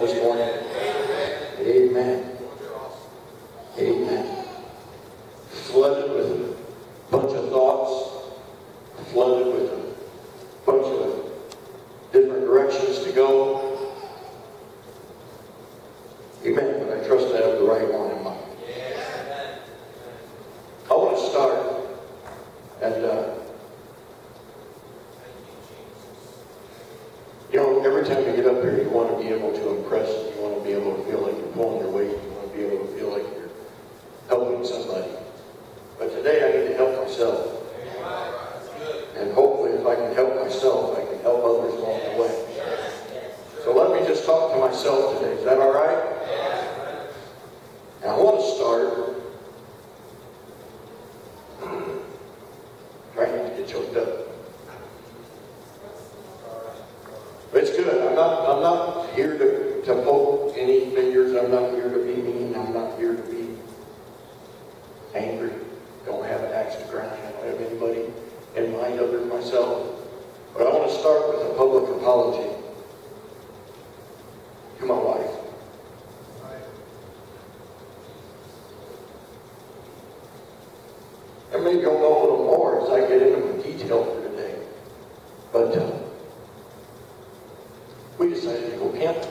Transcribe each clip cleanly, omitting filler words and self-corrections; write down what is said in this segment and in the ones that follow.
this morning? Amen. Amen. Flooded with a bunch of thoughts, flooded with a bunch of different directions to go. Amen. But I trust I have the right one in mind. I want to start and you know, every time you get up here, you want to be able to impress, you want to be able to feel like you're pulling your weight, you want to be able to feel like you're helping somebody. But today I need to help myself. And hopefully if I can help myself, I can help others along the way. So let me just talk to myself today. Is that all right? And I want to start trying not to get choked up. But it's good. I'm not here to poke any fingers. I'm not here to be mean. I'm not here to be angry. Don't have an axe to grind. I don't have anybody in mind other than myself. But I want to start with a public apology to my wife. And maybe you'll know a little more as I get into the detail for today. But we decided to go camping.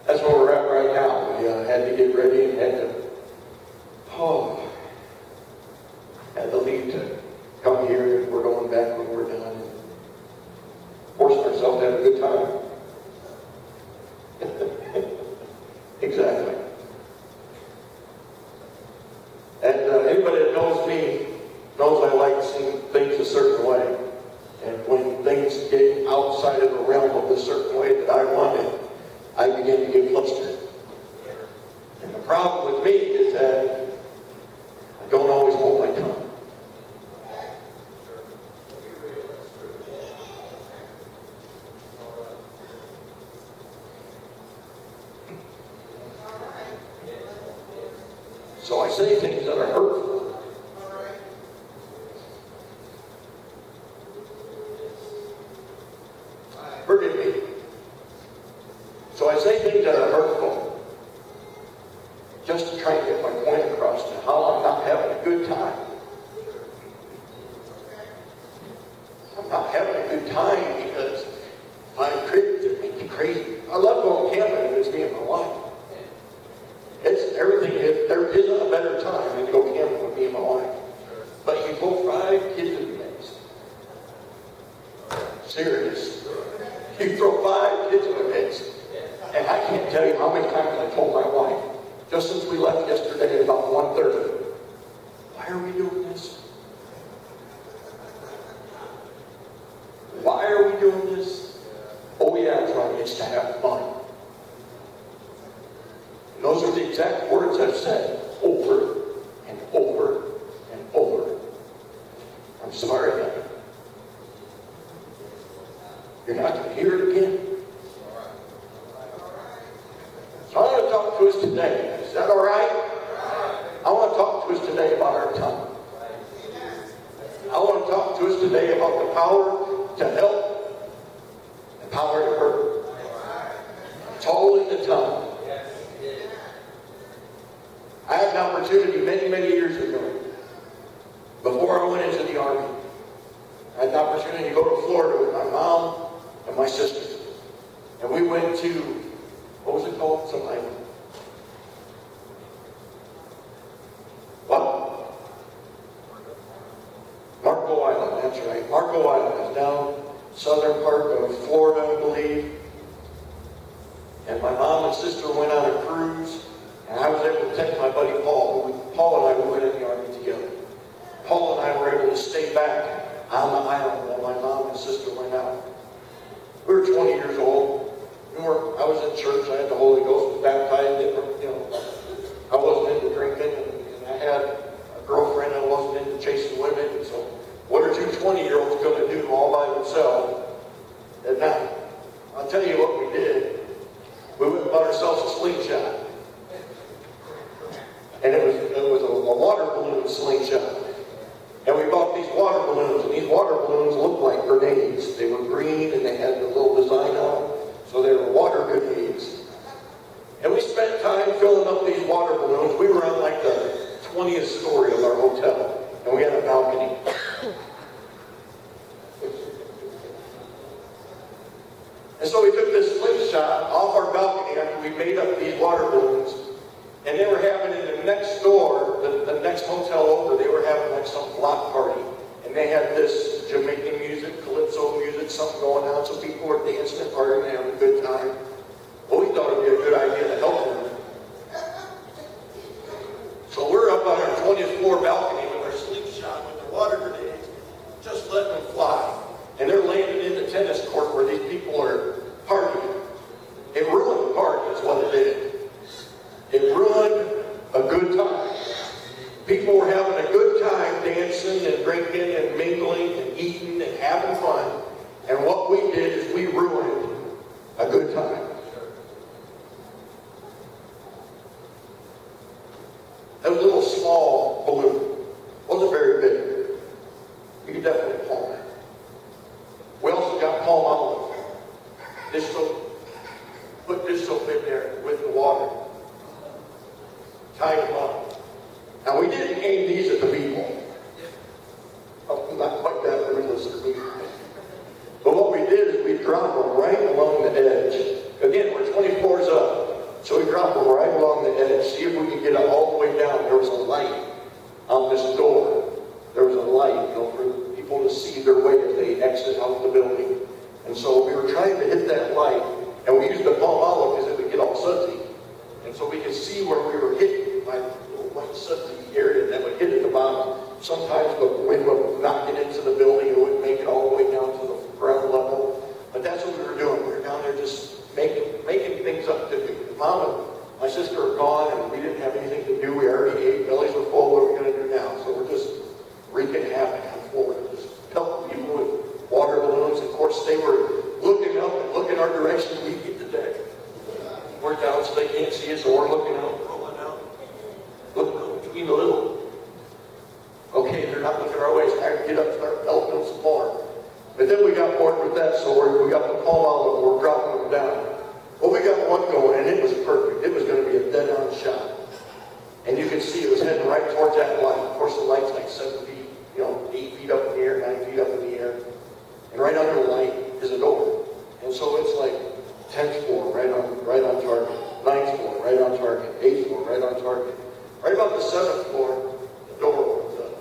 That's where we're at right now. We had to get ready and had to leave to come here. We're going back when we're done. And forcing ourselves to have a good time. Exactly. And anybody that knows me knows I like seeing things a certain way. And when things get outside of the realm of the certain way that I want it, I begin to get flustered. And the problem with me is that I don't always hold my tongue. So I say things that are hurtful. Forgive me. So I say things that are hurtful just to try and get my point across to how I'm not having a good time. I'm not having a good time because I'm crazy. It makes me crazy. I love going camping with me and my wife. It's everything. There isn't a better time than to go camping with me and my wife. But you go 5 kids in the mix. Serious. You throw 5 kids in the mix. And I can't tell you how many times I told my wife, just since we left yesterday at about 1:30, why are we doing this? Why are we doing this? Oh yeah, that's right, it's to have fun. And those are the exact words I've said over and over and over. I'm sorry, honey. You're not going to hear it again. So I want to talk to us today. Is that all right? I want to talk to us today about our tongue. I want to talk to us today about the power to help, the power to hurt. It's all in the tongue. I had an opportunity many, many years ago, before I went into the Army. I had an opportunity to go to Florida with my mom and my sister. And we went to, what was it called? Some island. What? Marco Island, that's right. Marco Island is down southern part of Florida, I believe. And my mom and sister went on a cruise, and I was able to take my buddy Paul. Paul and I went in the Army together. Paul and I were able to stay back on the island while my mom and sister went out. We were 20 years old. I was in church. I had the Holy Ghost, was baptized. I wasn't into drinking, and I had a girlfriend. I wasn't into chasing women. And so, what are 2 20-year-olds going to do all by themselves at night? I'll tell you what we did. We went and bought ourselves a slingshot, and it was a water balloon slingshot. And we bought these water balloons, and these water balloons looked like grenades. They were green, and they had the little design on them. So they were water grenades. And we spent time filling up these water balloons. We were on like the 20th story of our hotel, and we had a balcony. And so we took this slingshot off our balcony after we made up these water balloons, and they were having in the next door, the next hotel over, they were having like some block party. And they had this Jamaican music, calypso music, something going on, so people were dancing and partying and having a good time. Well, we thought it would be a good idea to help them. So we're up on our 20th floor balcony with our slingshot, with the water grenades, just letting them fly. And they're landing in the tennis court where these people are partying. It ruined the party, is what it did. It ruined a good time. People were having a good time dancing and drinking and mingling and eating and having fun. And what we did is we ruined a good time. That was a little small balloon. Wasn't very big. You could definitely palm it. We also got palm olive. Dish soap. Put dish soap in there with the water. Tied them up. Now, we didn't aim these at the people. Not quite that ruthless for me. But what we did is we dropped them right along the edge. Again, we're 20 floors up. So we dropped them right along the edge. See if we could get it all the way down. There was a light on this door. There was a light, for people to see their way as they exit out the building. And so we were trying to hit that light. And we used the palm olive because it would get all sudsy. And so we could see where we were hitting by white sudsy area that would hit at the bottom. Sometimes the wind would knock it into the building and it wouldn't make it all the way down to the ground level. But that's what we were doing. We were down there just making things up to do. Mom and my sister are gone and we didn't have anything to do. We already ate. Bellies were full. What are we going to do now? So we're just wreaking havoc on Florida. Just pelting people with water balloons. Of course, they were looking up and looking our direction. We get the deck. We're down so they can't see us, so we're looking out, rolling out. Looking out between the little. Okay, they're not looking our way, so I can get up and start pelting them some more. But then we got bored with that, so we got the palm olive and we're dropping them down. Well, we got one going, and it was perfect. It was going to be a dead-on shot. And you could see it was heading right towards that light. Of course, the light's like 7 feet, 8 feet up in the air, 9 feet up in the air. And right under the light is a door. And so it's like 10th floor, right on target. 9th floor, right on target. 8th floor, right on target. Right about the 7th floor, the door opens up.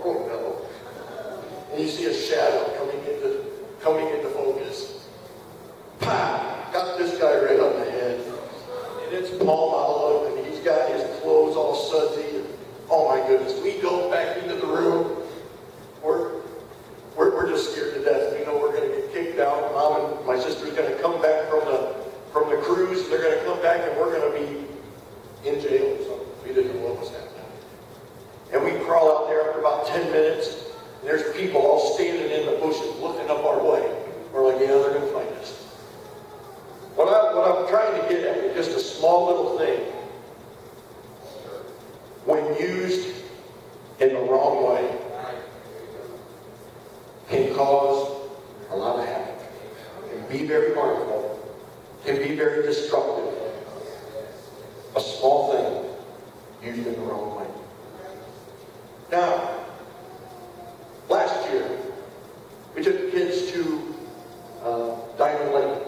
Oh no. And you see a shadow coming into focus. Pow! Got this guy right on the head. And it's palm olive, and he's got his clothes all sudsy. Oh my goodness. We go back into the room. We're just scared to death. We know we're going to get kicked out. Mom and my sister's going to come back from the cruise. They're going to come back, and we're going to be in jail. So we didn't know what was happening. And we crawl out there after about 10 minutes, and there's people all standing in the bushes looking up our way. We're like, yeah, they're going to find us. What I'm trying to get at is just a small little thing. When used in the wrong way, can cause a lot of havoc, can be very harmful, can be very destructive. A small thing used in the wrong way. Now, last year, we took the kids to Diamond Lake.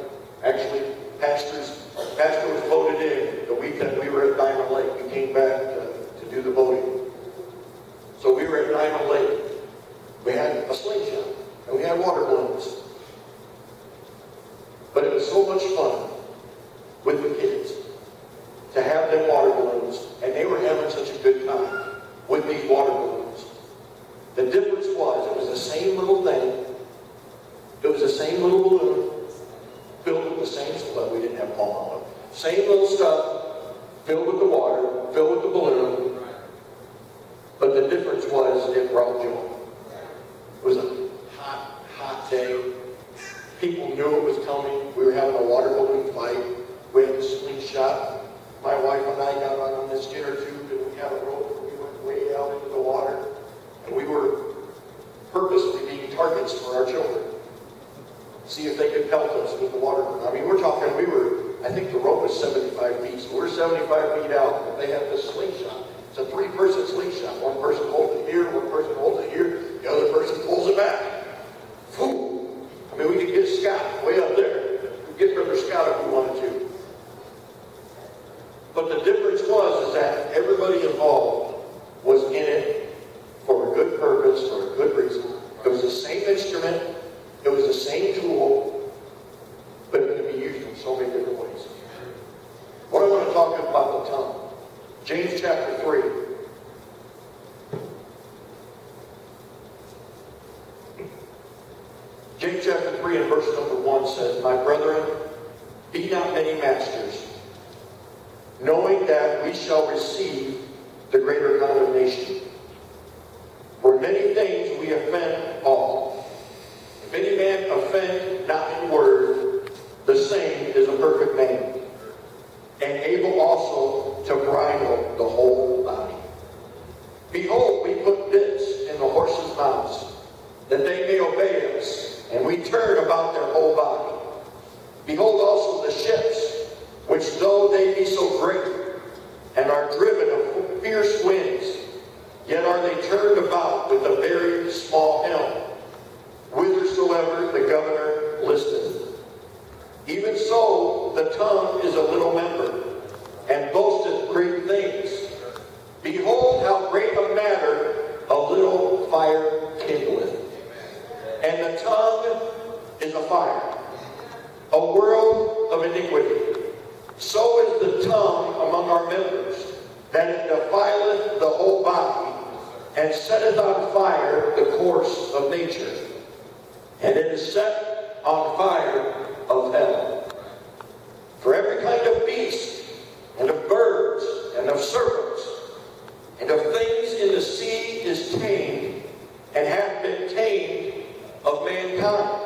Actually, pastor was voted in the week that we were at Diamond Lake. We came back to do the voting. So we were at Diamond Lake. We had a slingshot, and we had water balloons. But it was so much fun with the kids to have them water balloons, and they were having such a good time with these water balloons. The difference was, it was the same little thing. It was the same little balloon filled with the same stuff. We didn't have palm olive. Same little stuff filled with the water, filled with the balloon. But the difference was it brought joy. It was a hot, hot day. People knew it was coming. We were having a water balloon fight. We had the slingshot. My wife and I got on this inner tube, and we had a rope. We went way out into the water. And we were purposely being targets for our children. see if they could pelt us with the water. I mean, we're talking, I think the rope was 75 feet, so we're 75 feet out, but they have this slingshot. It's a three-person slingshot. One person holds it here, one person holds it here, the other person pulls it back. Whew. I mean, we could get Scott way up there. We could get Brother Scott if we wanted to. But the difference was that everybody involved was in it for a good purpose, for a good reason. It was the same instrument, it was the same tool, but it could be used in so many different ways. What I want to talk about the tongue. James chapter 3. James chapter 3 and verse number 1 says, "My brethren, be not many masters, knowing that we shall receive the greater condemnation. For many things we offend all. If any man offend not in word, the same is a perfect man, and able also to bridle the whole body. Behold, we put bits in the horses' mouths, that they may obey us, and we turn about their whole body. Behold also the ships, which though they be so great, and are driven of fierce winds, yet are they turned about with a very small helm, whithersoever the governor listeth. Even so, the tongue is a little member, and boasteth great things. Behold, how great a matter a little fire kindleth. And the tongue is a fire, a world of iniquity. So is the tongue among our members, that it defileth the whole body, and setteth on fire the course of nature, and it is set on fire of hell. For every kind of beast, and of birds, and of serpents, and of things in the sea is tamed, and hath been tamed of mankind.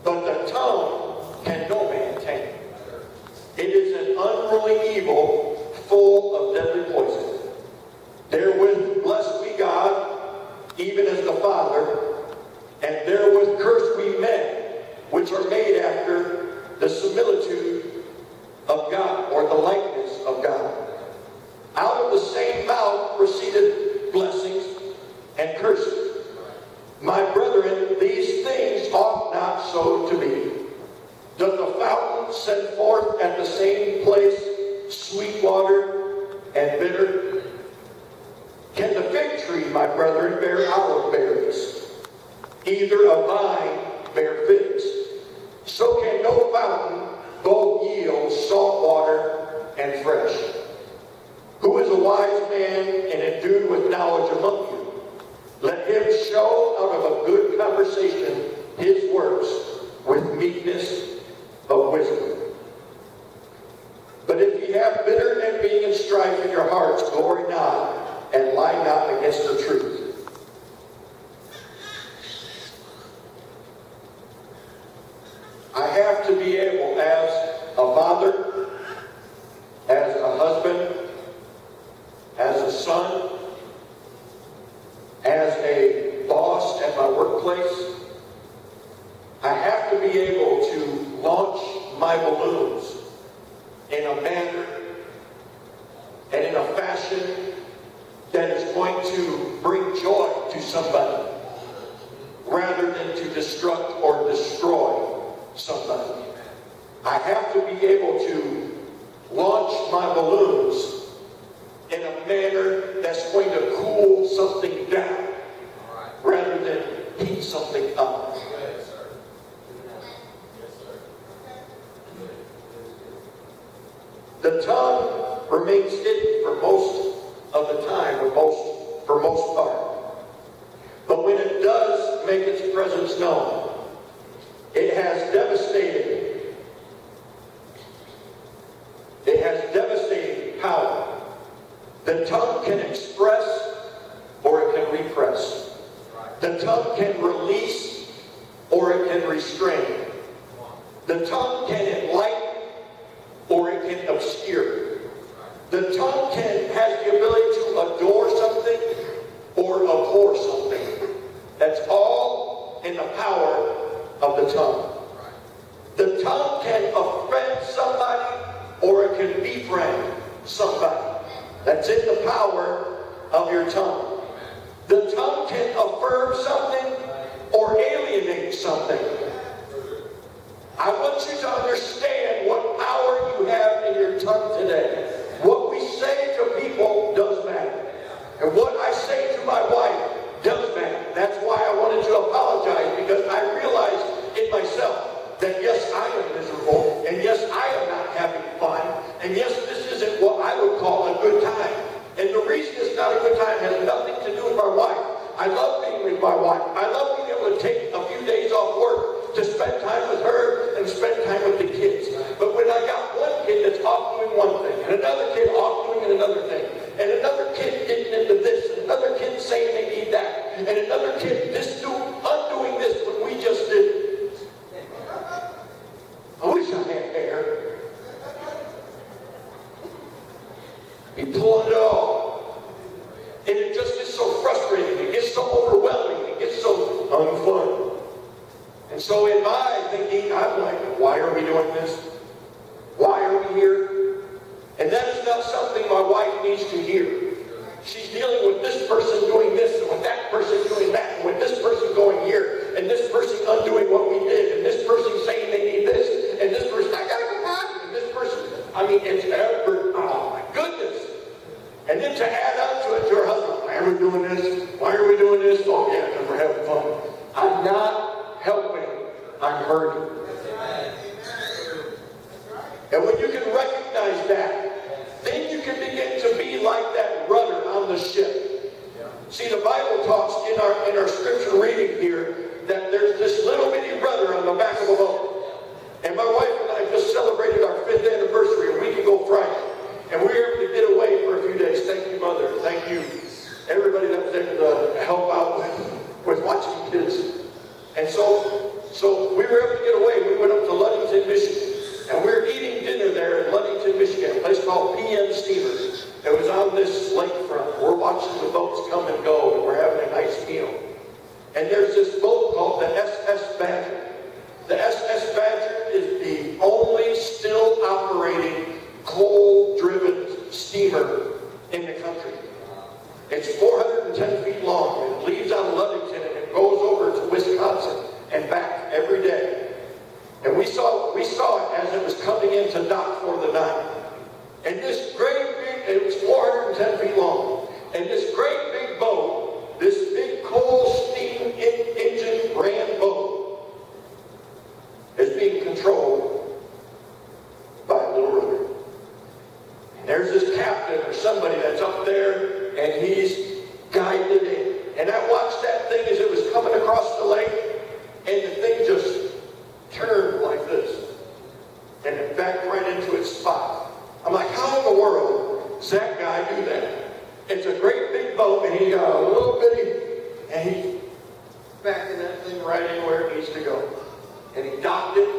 But the tongue can no man tame. It is an unruly evil, full of deadly poison. Therewith blessed we God, even as the Father, and therewith cursed we men, which are made after the similitude of God, or the likeness of God. Out of the same mouth proceeded blessings and curses. My brethren, these things ought not so to be. Does the fountain send forth at the same place sweet water and bitter? Can the fig tree, my brethren, bear olive berries? Either a vine bear figs. So can no fountain both yield salt water and fresh. Who is a wise man and endued with knowledge among you? Let him show out of a good conversation his works with meekness of wisdom. But if ye have bitter envy and strife in your hearts, glory not, and lie not against the truth. I have to be able, as a father, as a husband, as a son, as a boss at my workplace, I have to be able to launch my balloons in a manner and in a fashion that is going to bring joy to somebody, rather than to destruct or destroy somebody. I have to be able to launch my balloons in a manner that's going to cool something down, rather than heat something up. The tongue remains hidden for most of the time, for most part. But when it does make its presence known, it has devastating power. The tongue can express or it can repress. The tongue can release or it can restrain. The tongue can enlighten or it can obscure. The tongue has the ability to adore something or abhor something. That's all in the power of the tongue. can befriend somebody. That's in the power of your tongue. The tongue can affirm something or alienate something. I want you to understand what power you have in your tongue today. What we say to people does matter. And what I say to my wife does matter. That's why I wanted to apologize, because I realized in myself that yes, I am miserable, and yes, I am not having fun, and yes, this isn't what I would call a good time. And the reason it's not a good time has nothing to do with my wife. I love being with my wife. I love being able to take a few days off work to spend time with her and spend time with the kids. But when I got one kid that's off doing one thing, and another kid off doing another thing, and another kid getting into this, and another kid saying they need that, and another kid undoing this when we just did. I wish I had hair. Be pulling it off. And it just gets so frustrating. It gets so overwhelming. It gets so unfun. And so in my thinking, I'm like, why are we doing this? Why are we here? And that is not something my wife needs to hear. She's dealing with this person doing this, and with that person doing that, and with this person going here, and this person undoing what we did, and this person saying they need this, and this person, I gotta go back, and this person, I mean, it's ever, oh my goodness. And then to add on to it to her husband, why are we doing this? Why are we doing this? Oh yeah, because we're having fun. I'm not helping, I'm hurting. And when you can recognize that, then you can begin to be like that rudder on the ship. See, the Bible talks in our scripture reading here that there's this little bitty rudder on the back of a boat. And my wife and I just celebrated our 5th anniversary a week ago Friday. And we were able to get away for a few days. Thank you, Mother. Thank you, everybody that was able to help out with watching kids. And so we were able to get away. We went up to Ludington, Michigan. And we were eating dinner there in Ludington, Michigan, a place called PM Steamers. It was on this lakefront. We're watching the boats come and go, and we're having a nice meal. And there's this boat called the SS Badger. The SS Badger is the only still operating coal-driven steamer in the country. It's 410 feet long. It leaves out of Ludington and it goes over to Wisconsin and back every day. And we saw it as it was coming into dock for the night. And this great big, it was 410 feet long. And this great big boat, this big coal steam engine ran boat, is being controlled by a little rudder. And there's this captain or somebody that's up there, and he's guiding it in. And I watched that thing as it was coming across the lake, and the thing just turned like this, and it backed right into its spot. I'm like, how in the world does that guy do that? It's a great big boat, and he got a little bitty, and he's backing that thing right in where it needs to go. And he docked it,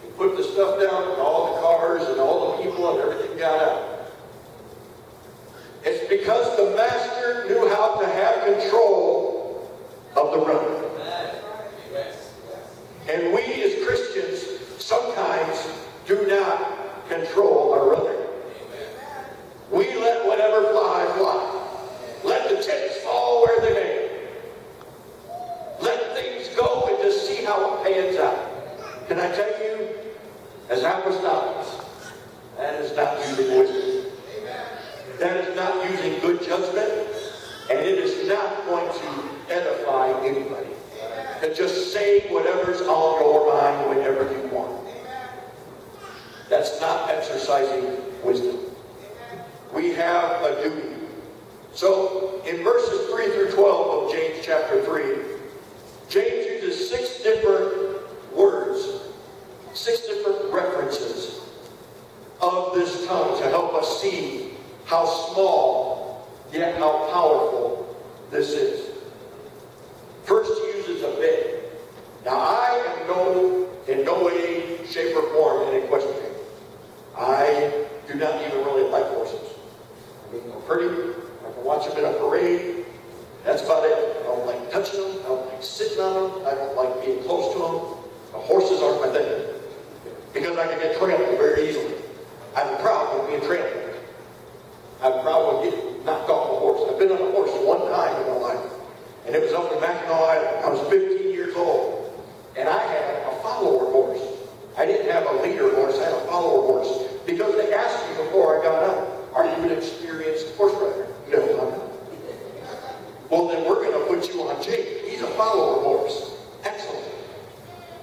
he put the stuff down, and all the cars and all the people and everything got out. It's because the master knew how to have control of the rudder. And we as Christians sometimes do not control our rudder. We let whatever fly, fly. Let the chips fall where they may. Let things go and just see how it pans out. Can I tell you, as apostolics, that is not using wisdom. That is not using good judgment, and it is not going to edify anybody. And just say whatever's on your mind whenever you want. That's not exercising wisdom. We have a duty. So in verses 3 through 12 of James chapter 3, James uses 6 different words, 6 different references of this tongue to help us see how small yet how powerful this is. First, he uses a bit. Now, I am in no way, shape, or form an equestrian. I do not even really like horses. I mean, they're pretty. I can watch them in a parade. That's about it. I don't like touching them. I don't like sitting on them. I don't like being close to them. The horses aren't my thing. Because I can get trampled very easily. I'm proud of being trampled. I'm proud of getting knocked off a horse. I've been on a horse one time in my life. And it was up in Mackinac Island. I was 15 years old. And I had a follower horse. I didn't have a leader horse. I had a follower horse. Because they asked me before I got up, are you an experienced horse rider? No, I'm not. Well, then we're going to put you on Jake. He's a follower horse. Excellent.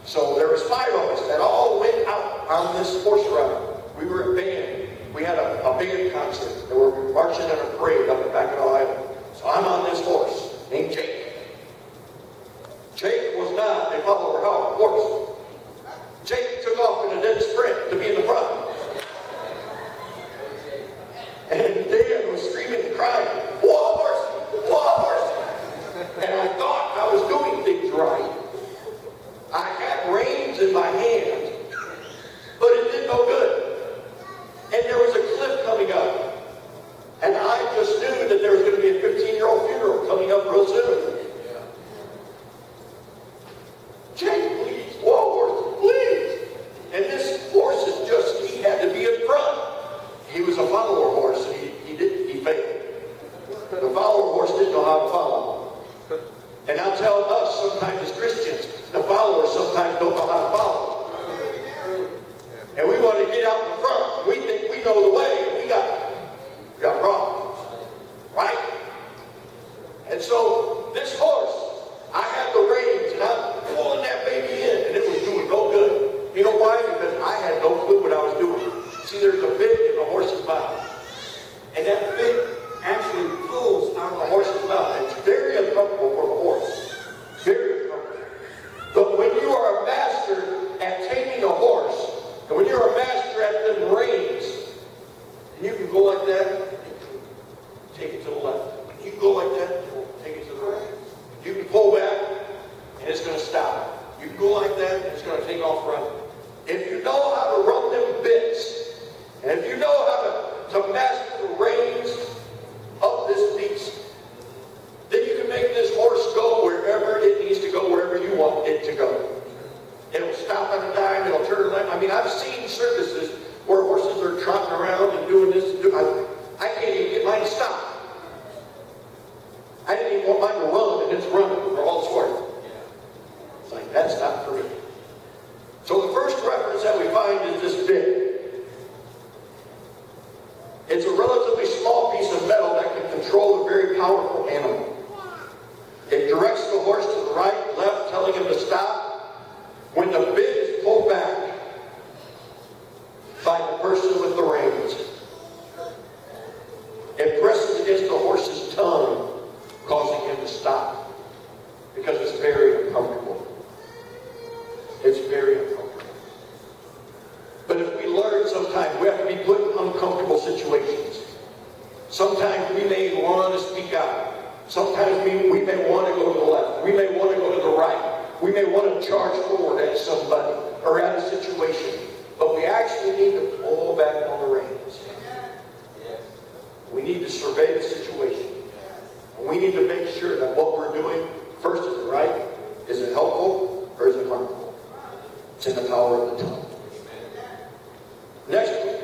So there was 5 of us that all went out on this horse ride. We were a band. We had a band concert. And we were marching in a parade up in Mackinac Island. So I'm on this horse named Jake. Jake was not a follower horse. Jake took off in a dead sprint to be in the front. And Dan was screaming and crying, whoa, horse! Whoa, horse! And I thought I was doing things right. I had reins in my hand, but it did no good. And there was a cliff coming up. And I just knew that there was going to be a 15-year-old funeral coming up real soon. Jake, please. Whoa, horse, please. And this horse is just, he had to be in front. He was a follower horse, and he failed. The follower horse didn't know how to follow. And I'll tell us sometimes as Christians, the followers sometimes don't know how to follow. And we want to get out in front. We think we know the way, and we got problems. Right? And so this horse, I had the reins, and I'm pulling that baby in, and it was doing no good. You know why? Because I had no clue what I was doing. See, there's a bit in the horse's mouth. And that bit actually pulls out of the horse's mouth. It's very uncomfortable for the horse. Very uncomfortable. But when you are a master at taming a horse, and when you're a master at them reins, and you can go like that, take it to the left. You can go like that, take it to the right. You can pull back, and it's going to stop. You can go like that, and it's going to take off running. If you know how to run them bits, and if you know how to master the reins of this beast, then you can make this horse go wherever it needs to go, wherever you want it to go. It'll stop on a dime, it'll turn left. I mean, I've seen circuses where horses are trotting around and doing this. I can't even get mine to stop. I didn't even want mine to run, and it's running for all it's worth. It's like, that's not for me. So the first reference that we find is this bit. It's a relatively small piece of metal that can control a very powerful animal. It directs the horse to the right, left, telling him to stop. When the bit is pulled back by the person with the reins, it presses against the horse's tongue, causing him to stop. Because it's very uncomfortable. It's very uncomfortable. But if we learn sometimes, we have to be put in uncomfortable situations. Sometimes we may want to speak out. Sometimes we may want to go to the left. We may want to go to the right. We may want to charge forward at somebody or at a situation. But we actually need to pull back on the reins. We need to survey the situation. And we need to make sure that what we're doing, first, is it right? Is it helpful? Or is it harmful? It's in the power of the tongue. Next week,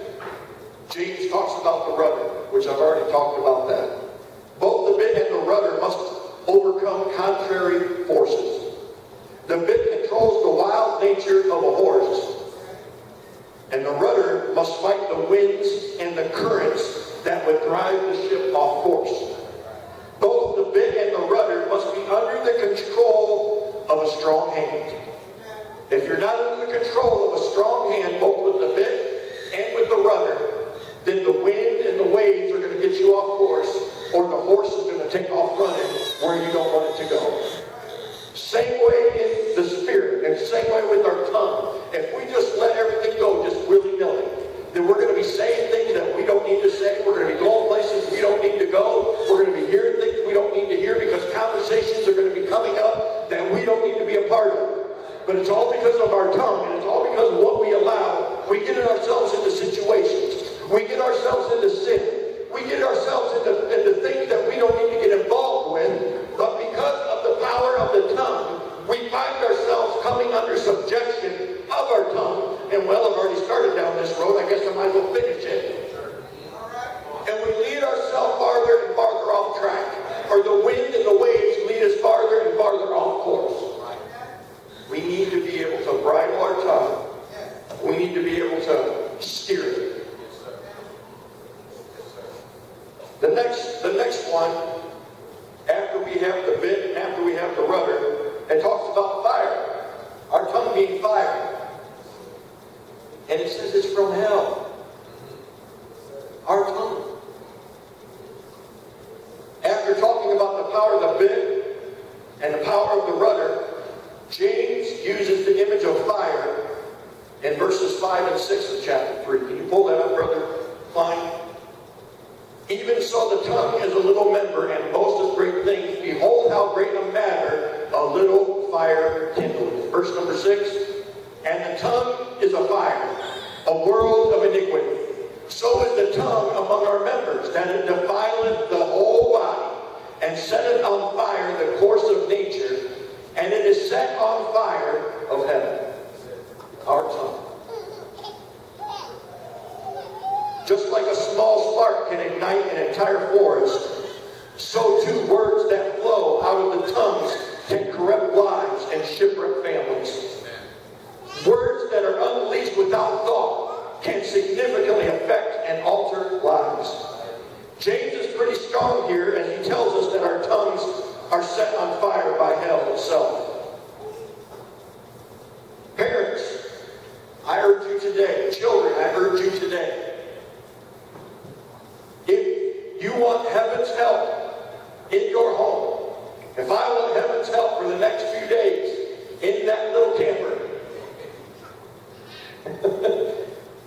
James talks about the rudder, which I've already talked about that. Both the bit and the rudder must overcome contrary forces. The bit controls the wild nature of a horse, and the rudder must fight the winds and the currents that would drive the ship off course. Both the bit and the rudder must be under the control of a strong hand. If you're not under the control of a strong hand, both with the bit and with the rudder, then the wind and the waves are going to get you off course, or the horse is going to take off running where you don't want it to go. Same way in the spirit, and same way with our tongue. If we just let everything go just willy-nilly, then we're going to be saying things that we don't need to say. We're going to be going places we don't need to go. We're going to be hearing things we don't need to hear because conversations are going to be coming up that we don't need to be a part of. But it's all because of our tongue, and it's all because of what we allow. We get ourselves into situations. We get ourselves into sin. We get ourselves into things that we don't need to get involved with. But because of the power of the tongue, we find ourselves coming under subjection of our tongue. thinking, well, I've already started down this road. I guess I might as well finish it. And we lead ourselves farther and farther off track. Or the wind and the waves lead us farther and farther off course. We need to be able to bridle our tongue. We need to be able to steer it. The next one, after we have the bit and after we have the rudder, it talks about fire. Our tongue being fire. And it says it's from hell. Our tongue. After talking about the power of the bit and the power of the rudder, James uses the image of fire in verses 5 and 6 of chapter 3. Can you pull that up, Brother Klein? Even so the tongue is a little member and boasteth great things. Behold how great a matter a little fire kindleth. Verse number 6. And the tongue is a fire, a world of iniquity. So is the tongue among our members, that it defileth the whole body, and setteth on fire the course of nature, and it is set on fire of heaven. Our tongue. Just like a small spark can ignite an entire forest, so too words that flow out of the tongues can corrupt lives and shipwreck families. Words that are unleashed without thought can significantly affect and alter lives. James is pretty strong here as he tells us that our tongues are set on fire by hell itself. Parents, I urge you today, children, I urge you today, if you want heaven's help in your home, if I want heaven's help for the next few days in that little camper,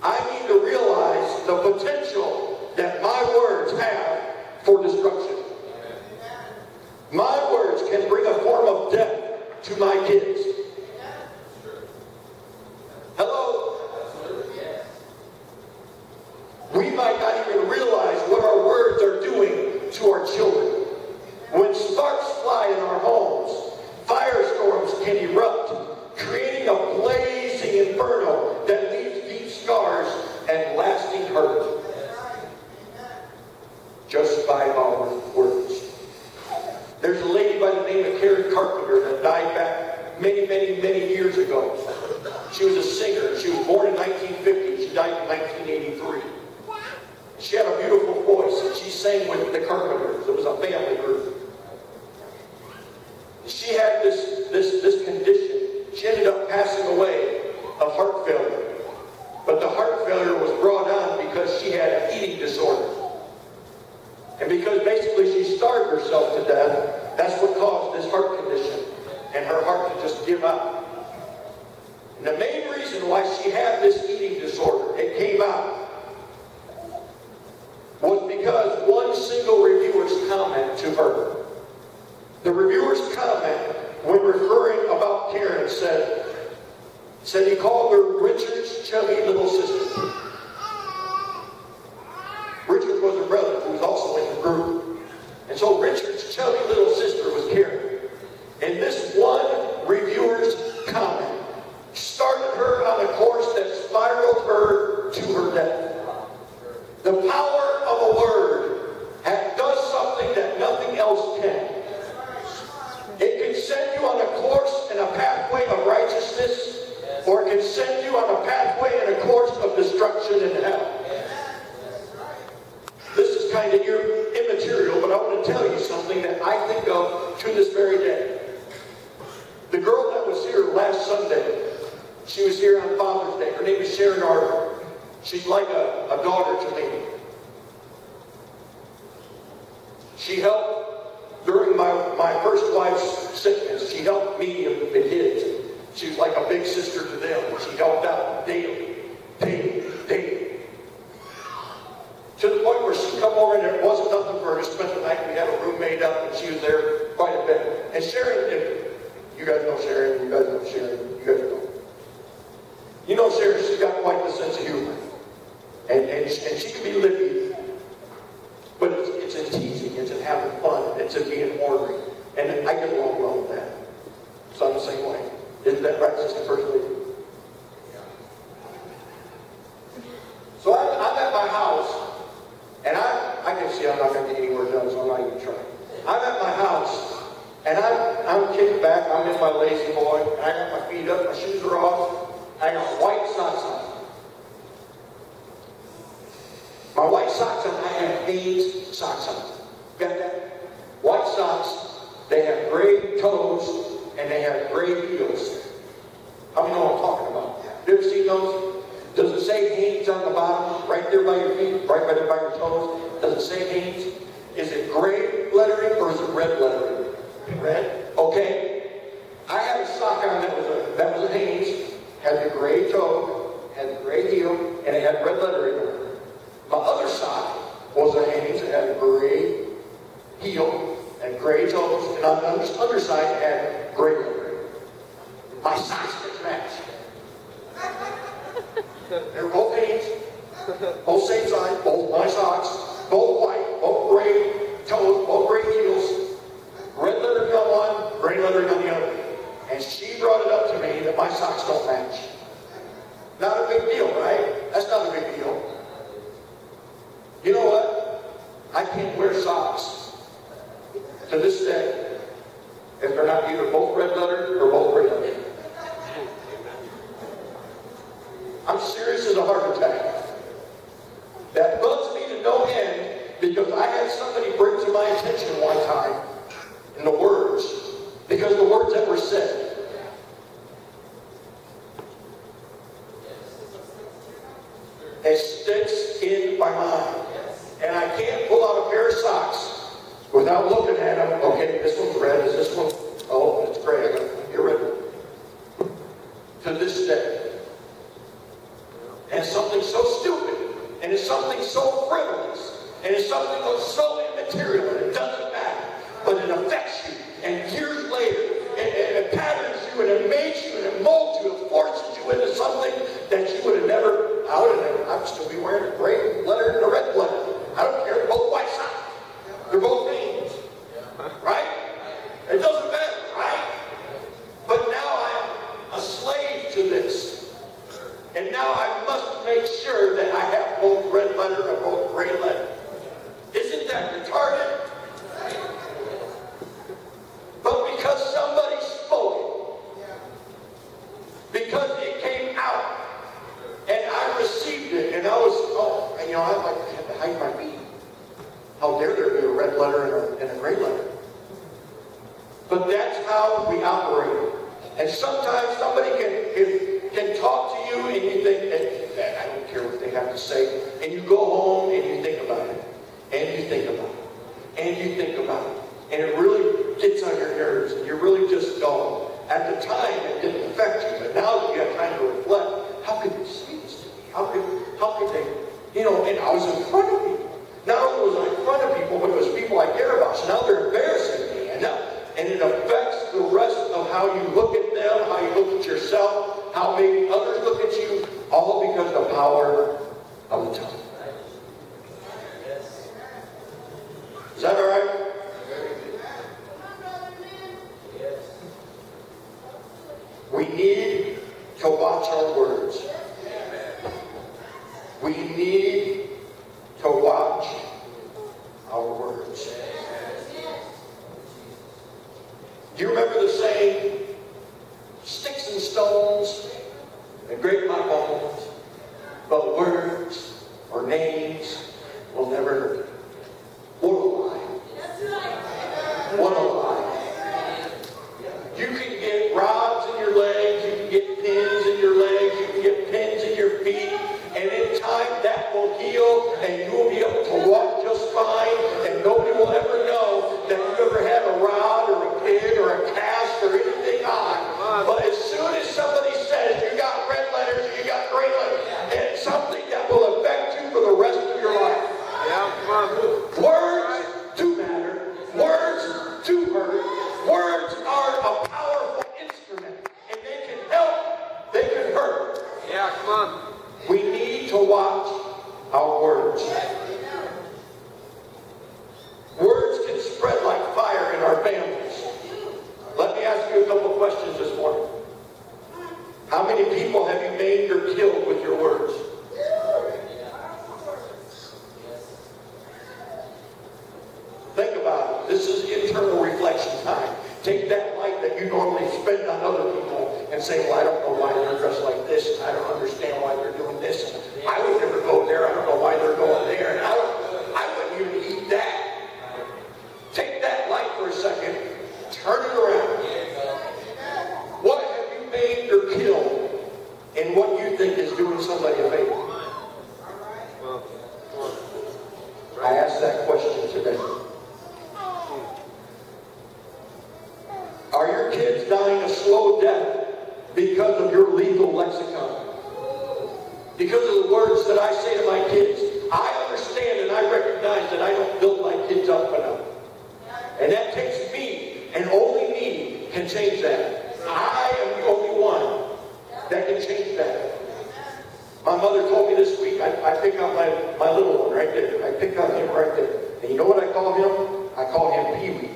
I need to realize the potential that my words have for destruction. My words can bring a form of death to my kids. Hello? We might not even realize what our words are doing to our children. When sparks fly in our homes, firestorms can erupt, creating a blazing inferno that leaves deep scars and lasting hurt. Just by our words. There's a lady by the name of Karen Carpenter that died back many years ago. She was a singer. She was born in 1950. She died in 1983. She had a beautiful voice, and she sang with the Carpenters. It was a family group. She had this condition. She ended up passing away of heart failure. But the heart failure was brought on because she had an eating disorder. And because basically she starved herself to death, that's what caused this heart condition. And her heart to just give up. And the main reason why she had this eating disorder, it came out, was because one single reviewer's comment to her. The reviewer's comment, when referring about Karen, said he called her Richard's chubby little sister. Richard was her brother, who was also in the group. And so Richard's chubby little sister was Karen. And this one reviewer's comment started her on a course that spiraled her to her death. The power of a word does something that nothing else can. It can send you on a course and a pathway of righteousness, or it can send you on a pathway and a course of destruction and hell. This is kind of immaterial, but I want to tell you something that I think of to this very day. The girl that was here last Sunday, she was here on Father's Day. Her name is Sharon Arbor. She's like a daughter to me. She helped during my first wife's sickness. She helped me and the kids. She was like a big sister to them. She helped out daily. To the point where she'd come over and it wasn't nothing for her to spend the night. We had a room made up and she was there quite a bit. And Sharon, you guys know Sharon, you guys know Sharon, you guys know. You know Sharon, she's got quite the sense of humor. And she can be lippy, but it's in teasing, it's in having fun, it's in being ornery. And I get along well with that. So I'm the same way. Isn't that right, Sister First Lady? kicked back. I'm in my lazy boy. And I got my feet up. My shoes are off. I got white socks on. My white socks on. I have Hanes socks on. Got that? White socks. They have gray toes and they have gray heels. How many know what I'm talking about? You ever seen those? Does it say Hanes on the bottom? Right there by your feet? Right there by your toes? Does it say Hanes? Is it gray lettering or is it red lettering? Red? Okay. I had a sock on that was a Hanes. Had the gray toe, had the gray heel, and it had red lettering on it. My other sock was a Hanes. It had a gray heel and gray toes, and on the underside it had gray lettering. My socks didn't match. They were both Hanes, both same size, both my socks, both white, both gray toes, both gray heels, red lettering on one, gray lettering on the other. And she brought it up to me that my socks don't match. Not a big deal, right? That's not a big deal. You know what? I can't wear socks to this day if they're not either both red lettered or both gray lettered. I'm serious as a heart attack. That bugs me to no end because I had somebody bring to my attention one time in the words, because the words that were said. It sticks in my mind. And I can't pull out a pair of socks without looking at them. Okay, this one's red. Is this one? Oh, it's gray. I got to get rid of it. To this day. And something so stupid, and it's something so frivolous, and it's something that's so immaterial, and it doesn't matter, but it affects you, and years later, it patterns you, and it makes you, and it molds you, it forces you into something that you would have never, I'd still be wearing a gray letter and a red letter. I don't care, they're both white socks. They're both Hanes. Right? It doesn't matter, right? But now I'm a slave to this. And now I must make sure that I have both red letter and both gray letter. Isn't that retarded? But because somebody spoke it, because it came out, and I received it, and I was, I had to hide my feet. How dare there be a red letter and a gray letter? But that's how we operate. And sometimes somebody can talk to you and you think, I don't care what they have to say, and you go home and you think about it, and you think about it, and you think about it, and it really gets on your nerves, and you're really just dull. At the time, it didn't affect you, but now that you have time to reflect, how could they say this to me? How could they, and I was in front of people. Not only was I in front of people, but it was people I care about, so now they're embarrassing me, and it affects the rest of how you look at them, how you look at yourself, how maybe others look at you, all because of the power of the tongue. Is that all right? We need to watch our words. We need to watch our words. Do you remember the saying, sticks and stones may break my bones, but words or names will never hurt me? What a lie. What a lie. You can get rods in your legs, you can get pins in your legs, you can get pins in your feet, and in time that will heal, and you will be able to walk just fine, and nobody will ever know that you ever had a rod or a pin or a cast or anything on. But as soon as somebody says you got red letters or you got gray letters, it's something that will affect you for the rest of your life. Words do matter. Words do hurt. Words are a powerful instrument, and they can help, they can hurt. Yeah, come on. We need to watch our words. normally spend on other people and say, well, I don't know why they're dressed like this, and I don't understand why they're doing this. And I would never go there. I don't know why they're going there. And I wouldn't even eat that. Take that light for a second. Turn it around. What have you made or killed in what you think is doing somebody a favor? I asked that question today. Are your kids dying a slow death because of your legal lexicon? Because of the words that I say to my kids? I understand and I recognize that I don't build my kids up enough. And that takes me, and only me, can change that. I am the only one that can change that. My mother told me this week, I pick on my little one right there. I pick on him right there. And you know what I call him? I call him Pee-wee.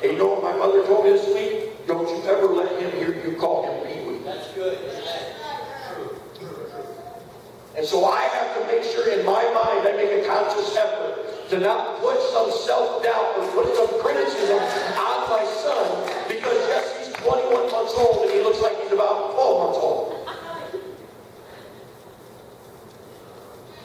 And you know what my mother told me this week? Don't you ever let him hear you call him Pee-wee. That's good. And so I have to make sure in my mind I make a conscious effort to not put some self-doubt or put some criticism on my son because yes, he's 21 months old and he looks like he's about 12 months old.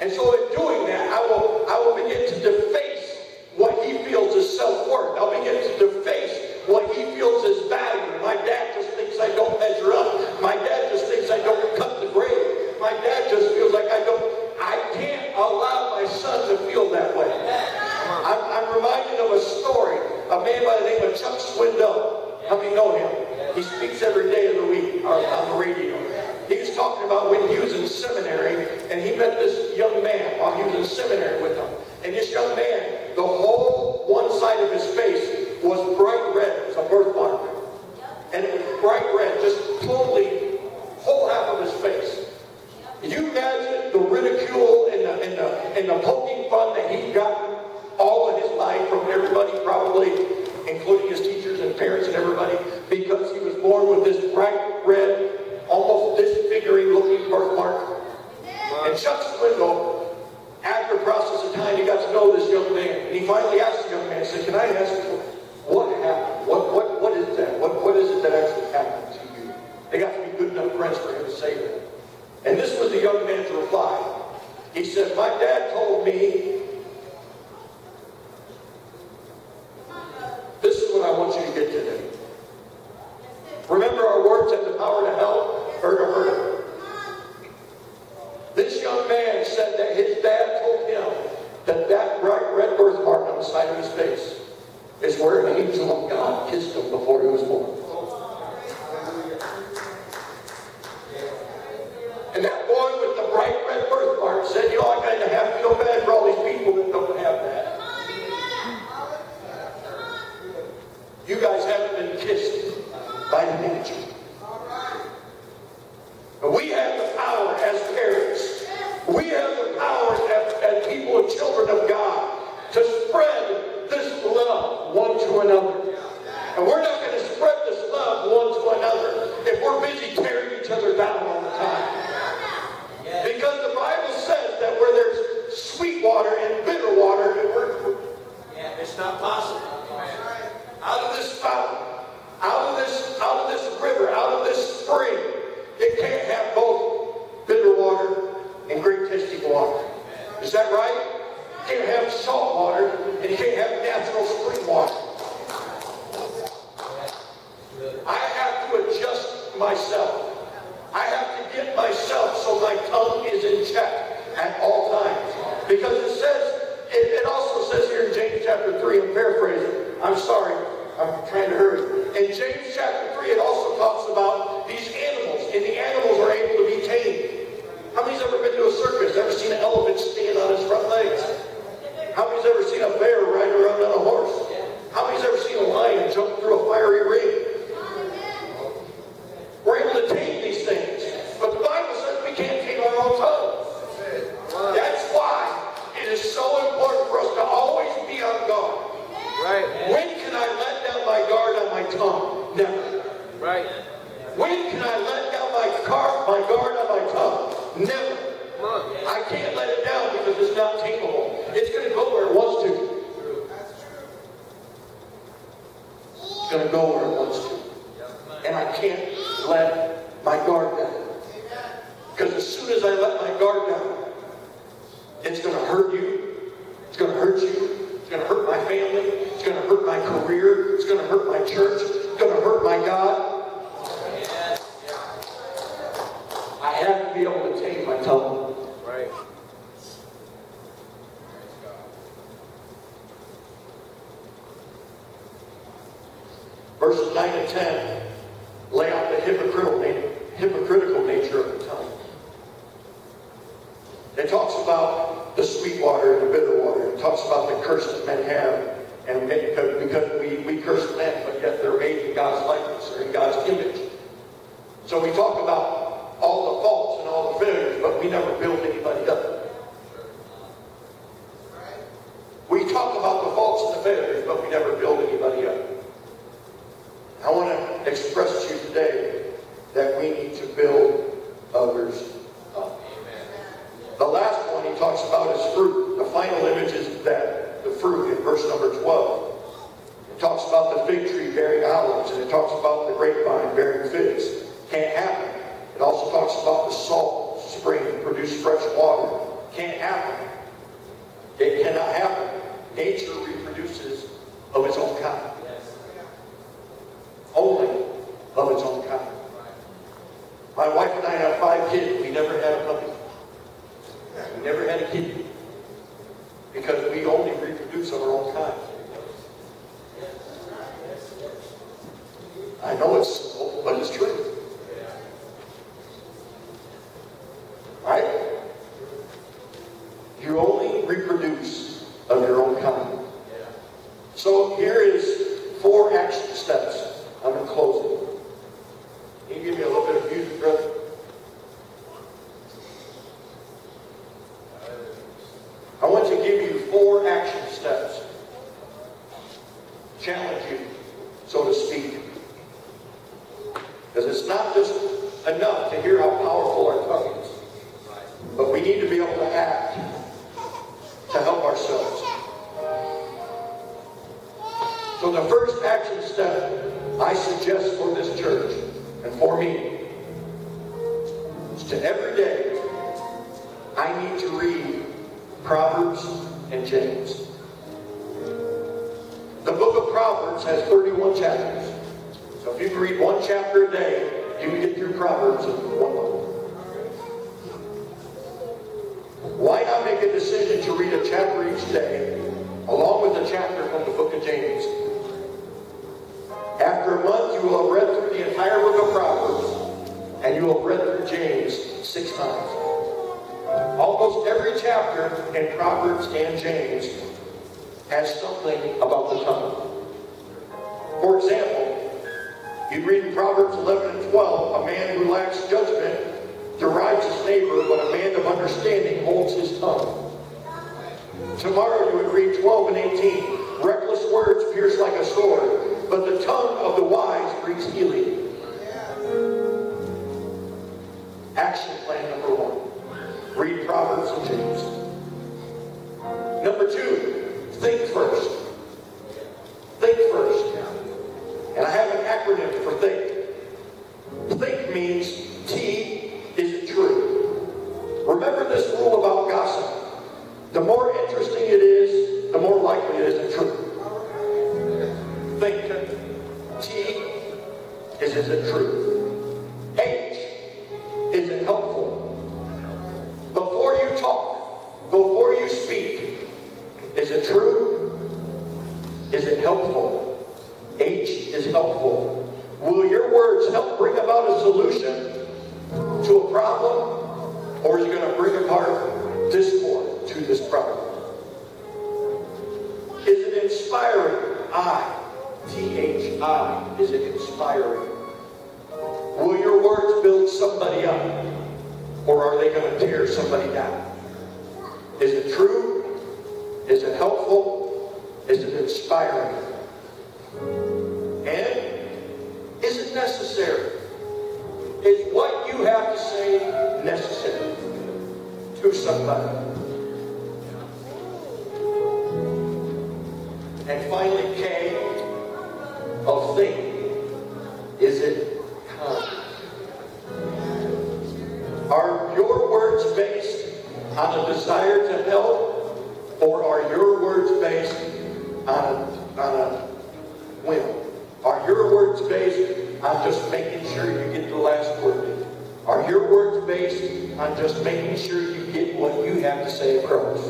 And so in doing that, I will begin to deface what he feels is self-worth. I'll begin to deface what he feels is value. My dad just thinks I don't measure up. My dad just thinks I don't cut the grade. My dad just feels like I can't allow my son to feel that way. I'm reminded of a story, a man by the name of Chuck Swindoll. How many know him? He speaks every day of the week on the radio. He was talking about when he was in seminary, and he met this young man while he was in seminary with him. And this young man, the whole one side of his face was bright red. It was a birthmark. And it was bright red, just totally, whole half of his face. Can you imagine the ridicule and the poking fun that he got all of his life from everybody, probably, including his teachers and parents and everybody, because he was born with this bright red, almost disfiguring looking birthmark. And Chuck Swindoll, after a process of time, he got to know this young man. And he finally asked the young man, he said, can I ask you, what happened? What is that? What is it that actually happened to you? They got to be good enough friends for him to say that. And this was the young man's reply. He said, my dad told me, this is what I want you to get today. Remember, our words have the power to help or to hurt. This young man said that his dad told him that bright red birthmark on the side of his face is where an angel of God kissed him before he was born. And that boy with the bright red birthmark said, you know, I kind of have to feel bad for all these people that don't have that. You guys haven't been kissed by an angel. But we have the power as parents. We have the power as people and children of God to spread this love one to another. And we're not going to spread this love one to another if we're busy tearing each other down all the time. Because the Bible says that where there's sweet water and bitter water, it's not possible. Out of this fountain, out of this river, out of this spring, it can't have both bitter water and great tasting water. Is that right? You can't have salt water and you can't have natural spring water. I have to adjust myself. I have to get myself so my tongue is in check at all times. Because it also says here in James chapter 3, I'm paraphrasing. I'm sorry, I'm trying to hurry. In James chapter 3, it also talks about these animals, and the animals are able to be tamed. How many's ever been to a circus? Ever seen an elephant stand on his front legs? How many's ever seen a bear ride around on a horse? How many's ever seen a lion jump through a fiery ring? We're able to tame these things. But the Bible says we can't tame our own tongue. That's why it is so important for us to always be on guard. Right. When can I let down my guard on my tongue? Never. Right. When can I let down my guard on my tongue? Never. I can't let it down because it's not tameable. It's going to go where it wants to. It's going to go where it wants to. I can't let my guard down. Because as soon as I let my guard down, it's going to hurt you. It's going to hurt you. It's going to hurt my family. It's going to hurt my career. It's going to hurt my church. It's going to hurt my God. I have to be able to tame my tongue. Right. Verses 9 and 10 lay out the hypocritical nature of the tongue. It talks about the sweet water and the bitter water. It talks about the curse that men have. And because we curse men, but yet they're made in God's likeness or in God's image. So we talk about all the faults and all the failures, but we never build anybody up. We talk about the faults and the failures, but we never build anybody up. I want to express to you today that we need to build others up. The last one he talks about is fruit. The final image is that, the fruit in verse number 12. It talks about the fig tree bearing olives, and it talks about the grapevine bearing figs. Can't happen. It also talks about the salt spring to produce fresh water. Can't happen. It cannot happen. Nature reproduces of its own kind. Only of its own kind. My wife and I have 5 kids. We never had a puppy. We never had a kid. Because we only reproduce of our own kind. I know it's simple, but it's true. Right? You only reproduce of your own kind. So here is 4 action steps. I'm in closing. Can you give me a little bit of music, brother? I want to give you 4 action steps. Challenge you, so to speak. Because it's not just enough to hear how powerful our tongue is, but we need to be able to act to help ourselves. So the first action step I suggest for this church and for me is to every day I need to read Proverbs and James. The book of Proverbs has 31 chapters. So if you can read 1 chapter a day, you can get through Proverbs in 1 month. Why not make a decision to read a chapter each day, along with a chapter from the book of James? After a month, you will have read through the entire book of Proverbs, and you will have read through James 6 times. Almost every chapter in Proverbs and James has something about the tongue. For example, you read in Proverbs 11 and 12, a man who lacks judgment derides his neighbor, but a man of understanding holds his tongue. Tomorrow you would read 12 and 18, reckless words pierce like a sword, but the tongue of the wise brings healing. Action plan number 1. Read Proverbs and James. Number 2, think first. Think first. And I have an acronym for think. Think means T, is it true? Remember this rule about gossip. The more interesting it is, the more likely it isn't true. Think. T, is it true? H, is it helpful? Before you talk, before you speak, is it true? Is it helpful? H is helpful. Will your words help bring about a solution to a problem, or is it going to bring about discord to this problem? Is it inspiring? I-T-H-I. Is it inspiring? Will your words build somebody up, or are they going to tear somebody down? Is it true? Is it helpful? Is it inspiring? And is it necessary? Is what you have to say necessary to somebody? And finally, K, of think. Is it on a desire to help? Or are your words based on a whim? Are your words based on just making sure you get the last word? Are your words based on just making sure you get what you have to say across?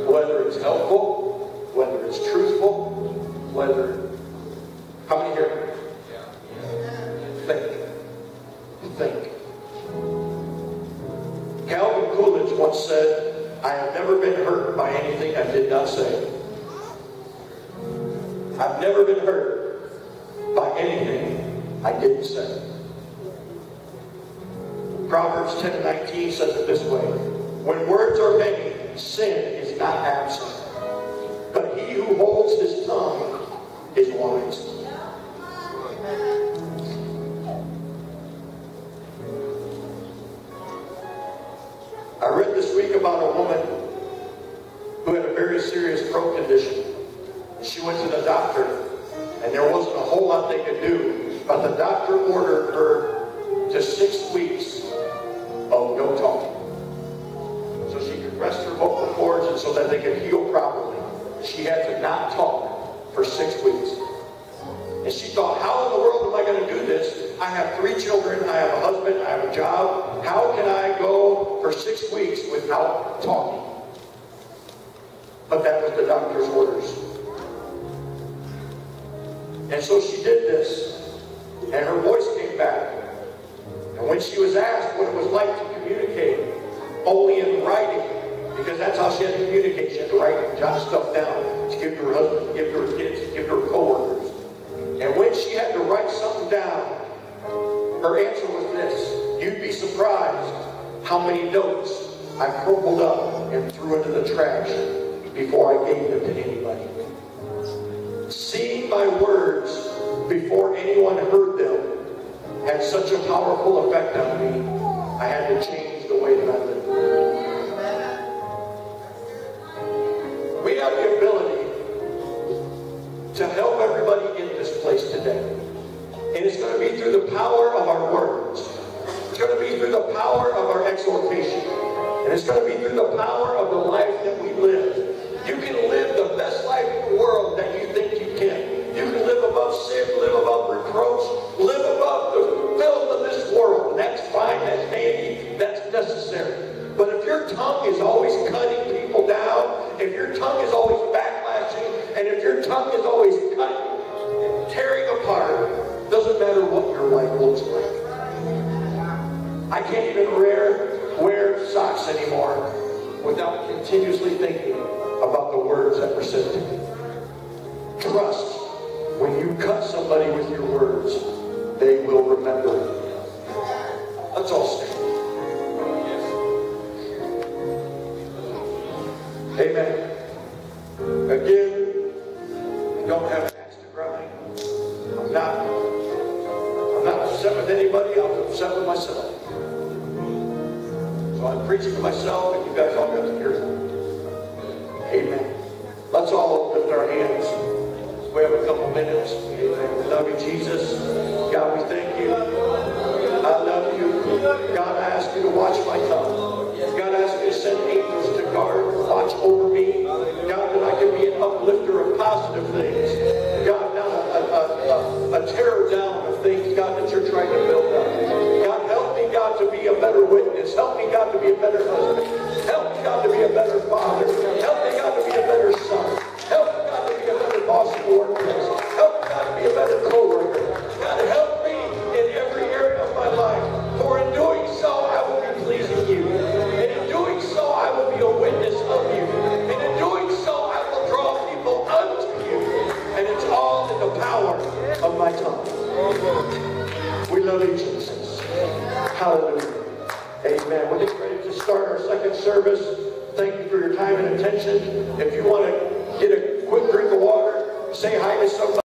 Whether it's helpful, whether it's truthful, whether... How many here? Think. Calvin Coolidge once said, I have never been hurt by anything I did not say. I've never been hurt by anything I didn't say. Proverbs 10:19 says it this way, when words are many, sin is not absent, but he who holds his tongue is wise. I read this week about a woman who had a very serious throat condition. She went to the doctor, and there wasn't a whole lot they could do, but the doctor ordered her to 6 weeks of no talking, so she could rest her vocal cords and so that they could heal properly. She had to not talk for 6 weeks. And she thought, how in the world am I going to do this? I have 3 children, I have a husband, I have a job. How can I go for 6 weeks without talking? But that was the doctor's orders. And so she did this, and her voice came back. And when she was asked what it was like to communicate, only in writing, because that's how she had to communicate. She had to write and jot stuff down. To give to her husband, to give to her kids, to give to her co-workers. And when she had to write something down, her answer was this: you'd be surprised how many notes I crumpled up and threw into the trash before I gave them to anybody. Seeing my words before anyone heard them had such a powerful effect on me, I had to change the way that I live. We have the ability to help everybody in this place today. And it's going to be through the power of our words. It's going to be through the power of our exhortation. And it's going to be through the power of the life that we live. You can live the best life in the world that you think you can. You can live above sin, live above reproach, live above the filth of this world. And that's fine, that's handy, that's necessary. But if your tongue is always cutting people down, if your tongue is always backlashing, and if your tongue is always cutting, tearing apart, doesn't matter what your life looks like. I can't even wear socks anymore without continuously thinking about the words that were said to me. Trust, when you cut somebody with your words, they will remember it. Let's all stand. Amen. Again, I don't have an axe to grind. I'm not upset with anybody. I'm upset with myself. So I'm preaching to myself, and you guys all got to hear it. Amen. Let's all lift our hands. We have a couple minutes. Amen. We love you, Jesus. God, we thank you. I love you. God, I ask you to watch my tongue. God, I ask you to send angels to guard and watch over me. God, that I can be an uplifter of positive things. God, not a tear down of things, God, that you're trying to build up. God, help me, God, to be a better witness. Help me, God, to be a better husband. Help me, God, to be a better father. Help me, God, to be a better son. Help me, God, to be a better boss in the workplace. Help me, God, to be a better co-worker. God, help me in every area of my life. For in doing so, I will be pleasing you. And in doing so, I will be a witness of you. And in doing so, I will draw people unto you. And it's all in the power of my tongue. We love you, Jesus. Hallelujah. Amen. We're getting ready to start our second service. Thank you for your time and attention. If you want to get a quick drink of water, say hi to somebody.